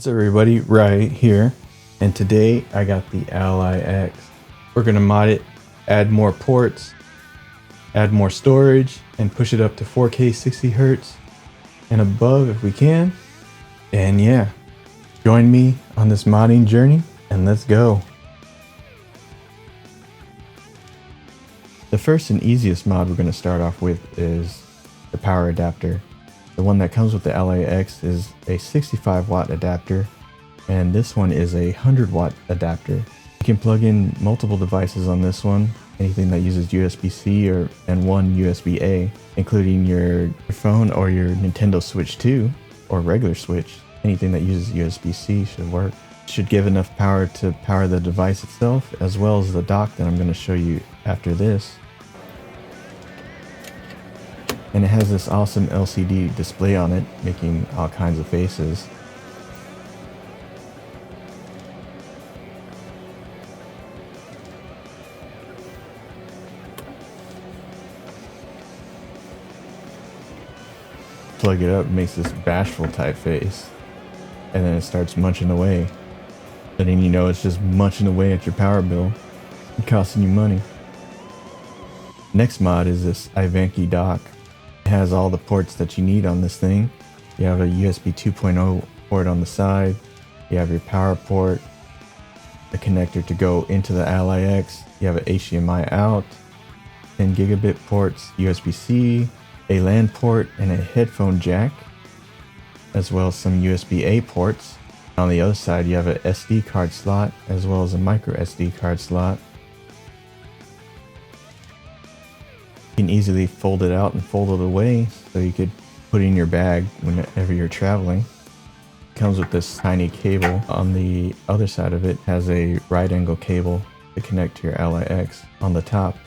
What's up everybody, right here, and today I got the Ally X. We're gonna mod it, add more ports, add more storage, and push it up to 4K 60 Hz and above if we can. And yeah, join me on this modding journey and let's go. The first and easiest mod we're gonna start off with is the power adapter. The one that comes with the Ally X is a 65 watt adapter, and this one is a 100 watt adapter. You can plug in multiple devices on this one, anything that uses USB-C and one USB-A, including your phone or your Nintendo Switch 2 or regular Switch. Anything that uses USB-C should work. It should give enough power to power the device itself, as well as the dock that I'm going to show you after this. And it has this awesome LCD display on it, making all kinds of faces. Plug it up, it makes this bashful type face, and then it starts munching away. Letting you know it's just munching away at your power bill and costing you money. Next mod is this Ivanki dock. Has all the ports that you need on this thing. You have a USB 2.0 port on the side, you have your power port, a connector to go into the Ally X, you have an HDMI out, 10 gigabit ports, USB-C, a LAN port, and a headphone jack, as well as some USB-A ports. On the other side you have an SD card slot as well as a micro SD card slot. You can easily fold it out and fold it away so you could put it in your bag whenever you're traveling. It comes with this tiny cable. On the other side of it has a right angle cable to connect to your Ally X on the top,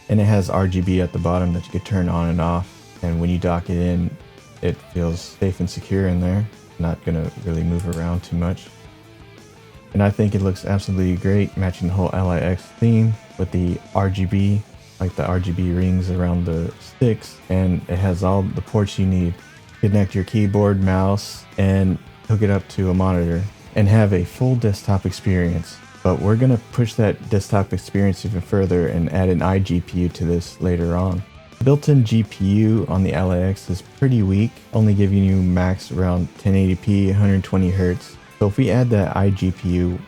and it has RGB at the bottom that you could turn on and off, and when you dock it in it feels safe and secure in there, not gonna really move around too much. And I think it looks absolutely great, matching the whole Ally X theme with the RGB, like the RGB rings around the sticks, and it has all the ports you need. Connect your keyboard, mouse, and hook it up to a monitor and have a full desktop experience. But we're gonna push that desktop experience even further and add an iGPU to this later on. The built-in GPU on the Ally X is pretty weak, only giving you max around 1080p, 120 Hz. So if we add that iGPU,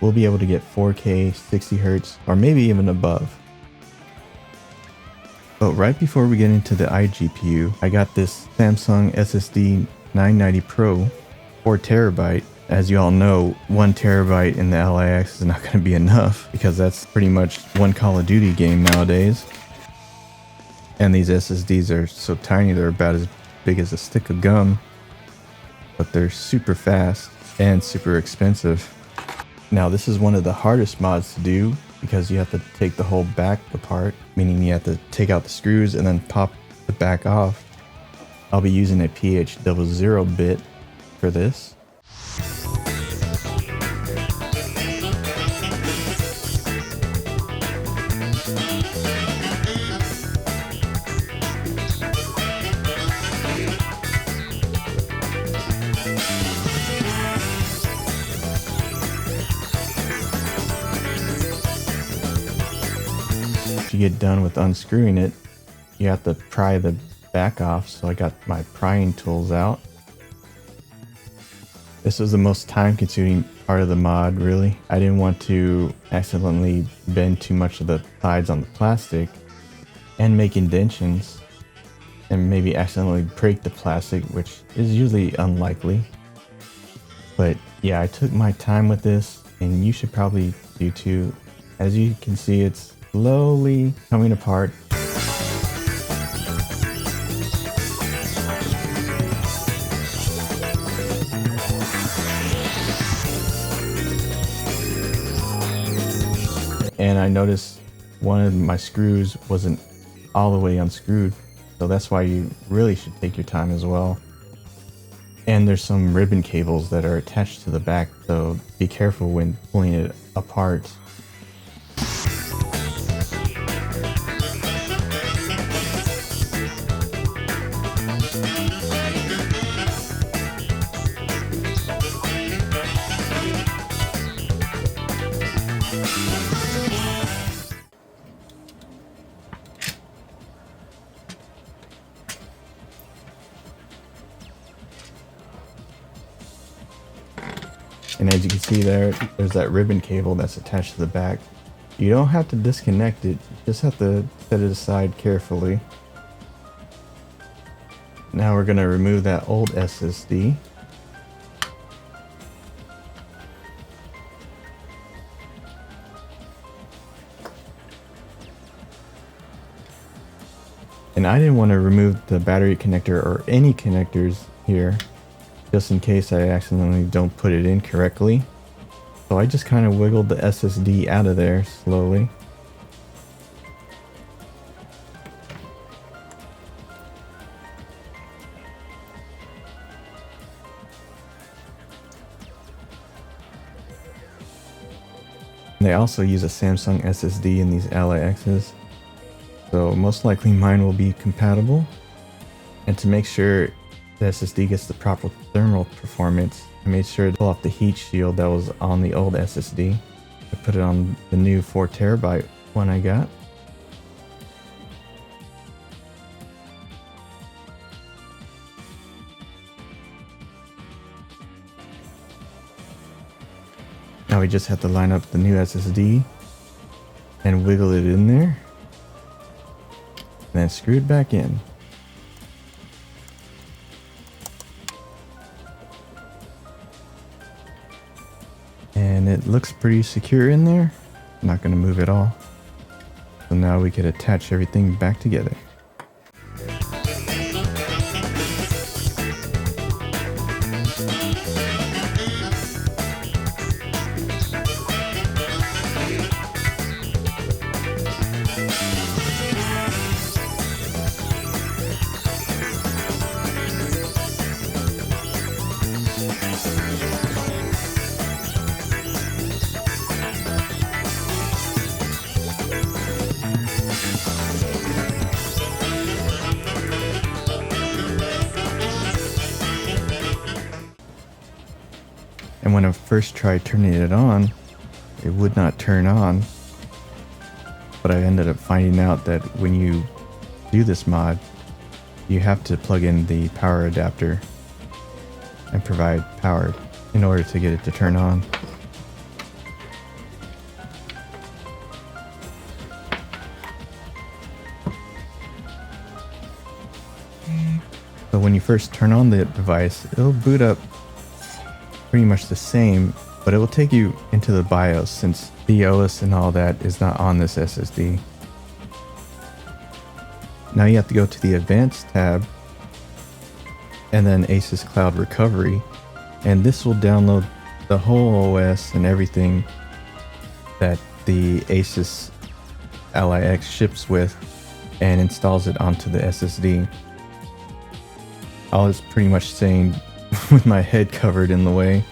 we'll be able to get 4K 60 Hz or maybe even above. But right before we get into the iGPU, I got this Samsung SSD 990 Pro 4TB. As you all know, 1TB in the Ally X is not going to be enough because that's pretty much one Call of Duty game nowadays. And these SSDs are so tiny, they're about as big as a stick of gum, but they're super fast and super expensive. Now this is one of the hardest mods to do, because you have to take the whole back apart, meaning you have to take out the screws and then pop the back off. I'll be using a PH00 bit for this. If you get done with unscrewing it, you have to pry the back off, so I got my prying tools out. This was the most time-consuming part of the mod, really. I didn't want to accidentally bend too much of the sides on the plastic and make indentions and maybe accidentally break the plastic, which is usually unlikely. But yeah, I took my time with this, and you should probably do too. As you can see, it's slowly coming apart. And I noticed one of my screws wasn't all the way unscrewed, so that's why you really should take your time as well. And there's some ribbon cables that are attached to the back, so be careful when pulling it apart. And as you can see there's that ribbon cable that's attached to the back. You don't have to disconnect it, you just have to set it aside carefully. Now we're going to remove that old SSD. And I didn't want to remove the battery connector or any connectors here, just in case I accidentally don't put it in correctly. So I just kind of wiggled the SSD out of there slowly. They also use a Samsung SSD in these Ally X's. So most likely mine will be compatible. And to make sure the SSD gets the proper thermal performance, I made sure to pull off the heat shield that was on the old SSD. I put it on the new 4TB one I got. Now we just have to line up the new SSD and wiggle it in there. And then screw it back in. And it looks pretty secure in there. I'm not going to move it all. So now we could attach everything back together. And when I first tried turning it on, it would not turn on. But I ended up finding out that when you do this mod, you have to plug in the power adapter and provide power in order to get it to turn on. So when you first turn on the device, it'll boot up pretty much the same, but it will take you into the BIOS since the OS and all that is not on this SSD. Now you have to go to the Advanced tab and then Asus Cloud Recovery, and this will download the whole OS and everything that the Asus Ally X ships with and installs it onto the SSD. I was pretty much saying with my head covered in the way,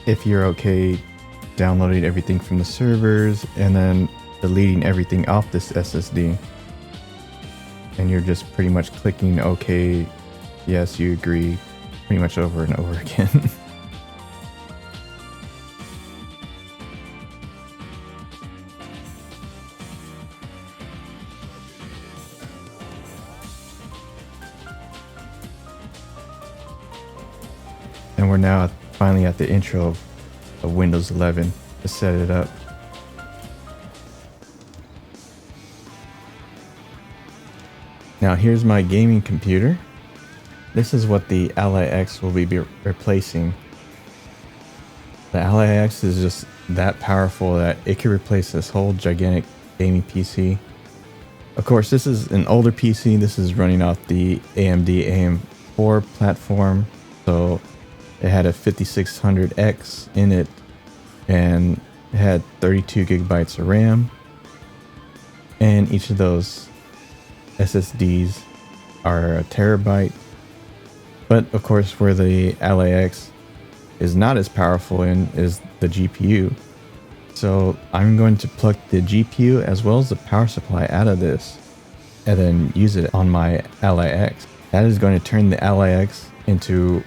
if you're okay downloading everything from the servers and then deleting everything off this SSD, and you're just pretty much clicking okay, yes, you agree, pretty much over and over again. And we're now finally at the intro of Windows 11 to set it up. Now here's my gaming computer. This is what the Ally X will be replacing. The Ally X is just that powerful that it could replace this whole gigantic gaming PC. Of course, this is an older PC. This is running off the AMD AM4 platform. So it had a 5600X in it, and it had 32 gigabytes of RAM. And each of those SSDs are a terabyte. But of course, where the Ally X is not as powerful in is the GPU. So I'm going to plug the GPU as well as the power supply out of this and then use it on my Ally X. That is going to turn the Ally X into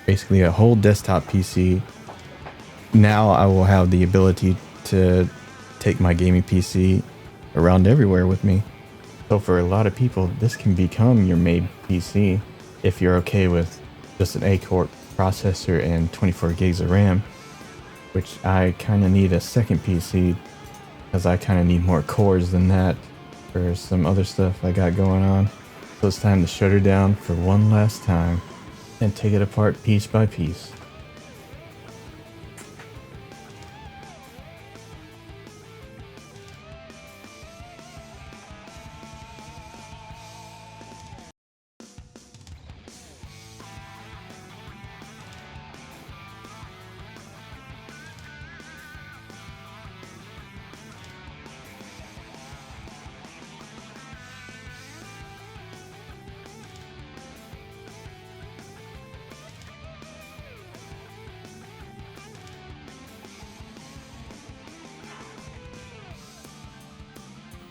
basically a whole desktop PC. Now I will have the ability to take my gaming PC around everywhere with me. So for a lot of people, this can become your main PC if you're okay with just an 8-core processor and 24 gigs of RAM. which I kind of need a second PC because I kind of need more cores than that for some other stuff I got going on. So it's time to shut her down for one last time and take it apart piece by piece.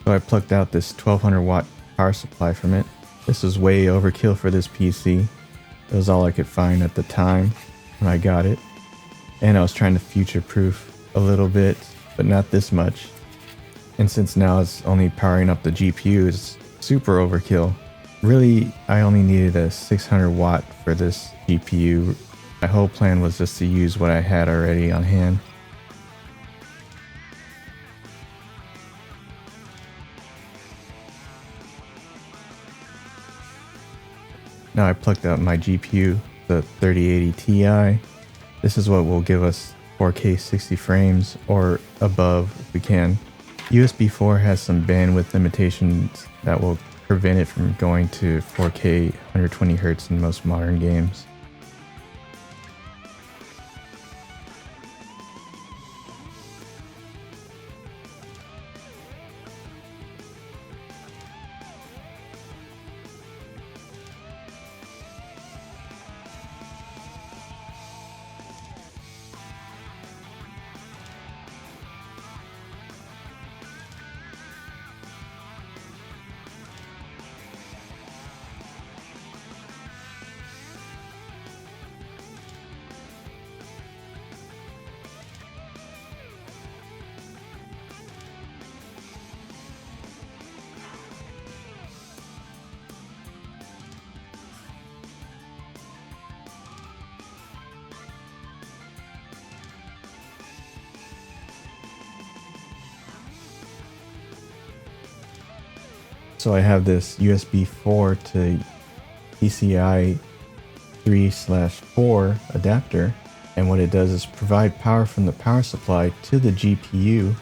So I plucked out this 1200 watt power supply from it. This was way overkill for this PC. It was all I could find at the time when I got it. And I was trying to future proof a little bit, but not this much. And since now it's only powering up the GPU, it's super overkill. Really, I only needed a 600 watt for this GPU. My whole plan was just to use what I had already on hand. Now I plucked out my GPU, the 3080 Ti. This is what will give us 4K 60 frames or above if we can. USB 4 has some bandwidth limitations that will prevent it from going to 4K 120 Hz in most modern games. So I have this USB 4 to PCI 3/4 adapter, and what it does is provide power from the power supply to the GPU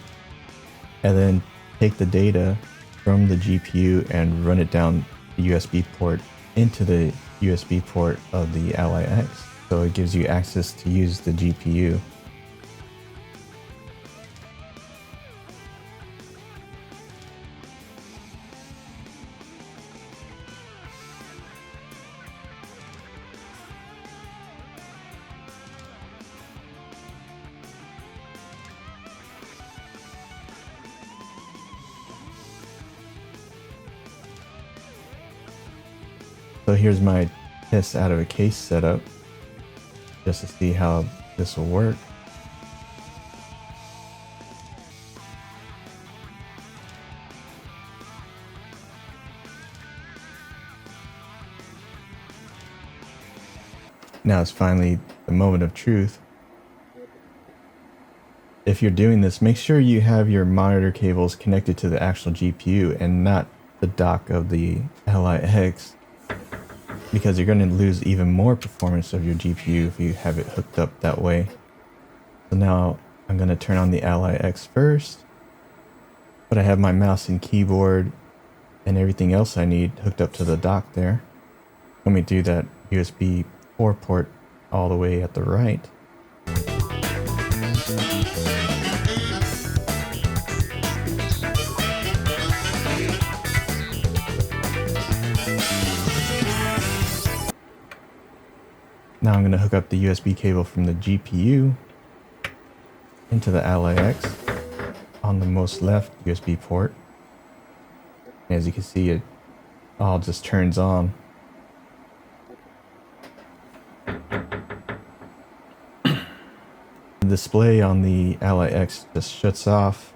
and then take the data from the GPU and run it down the USB port into the USB port of the Ally X. So it gives you access to use the GPU. So here's my test out of a case setup, just to see how this will work. Now it's finally the moment of truth. If you're doing this, make sure you have your monitor cables connected to the actual GPU and not the dock of the Ally X, because you're going to lose even more performance of your GPU if you have it hooked up that way. So now I'm going to turn on the Ally X first, but I have my mouse and keyboard and everything else I need hooked up to the dock there. Let me do that USB 4 port all the way at the right. Now I'm going to hook up the USB cable from the GPU into the Ally X on the most left USB port. And as you can see, it all just turns on. The display on the Ally X just shuts off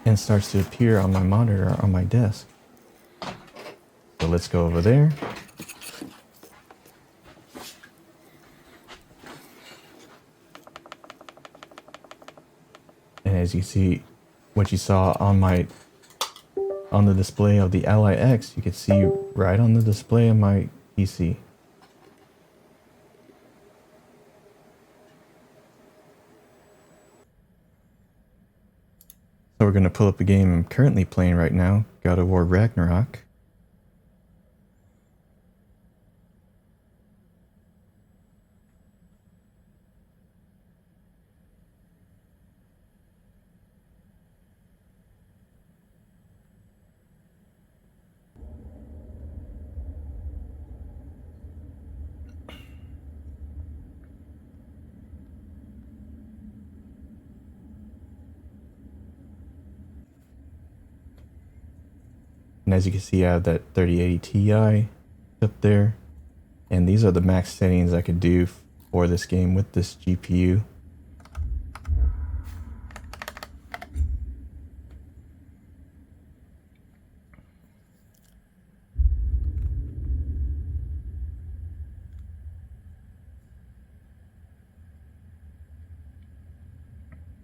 and starts to appear on my monitor on my desk. So let's go over there. And as you see, what you saw on the display of the Ally X, you could see right on the display of my PC. So we're going to pull up a game I'm currently playing right now, God of War Ragnarok. And as you can see, I have that 3080 Ti up there. And these are the max settings I could do for this game with this GPU.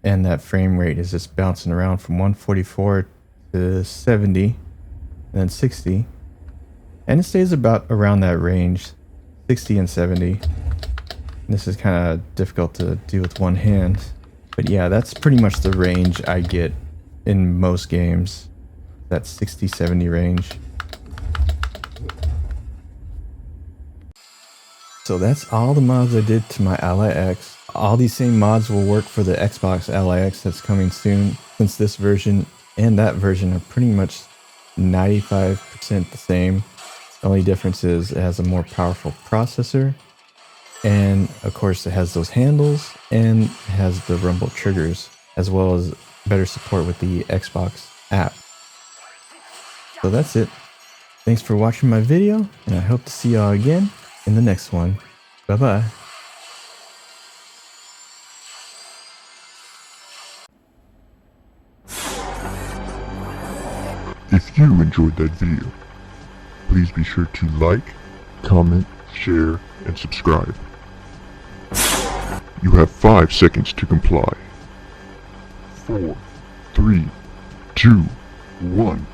And that frame rate is just bouncing around from 144 to 70 and then 60. And it stays about around that range, 60 and 70. This is kind of difficult to do with one hand. But yeah, that's pretty much the range I get in most games. That 60-70 range. So that's all the mods I did to my Ally X. All these same mods will work for the Xbox Ally X that's coming soon, since this version and that version are pretty much 95% the same. The only difference is it has a more powerful processor, and of course it has those handles and it has the rumble triggers, as well as better support with the Xbox app. So that's it. Thanks for watching my video, and I hope to see y'all again in the next one. Bye bye. If you enjoyed that video, please be sure to like, comment, share, and subscribe. You have 5 seconds to comply. 4, 3, 2, 1.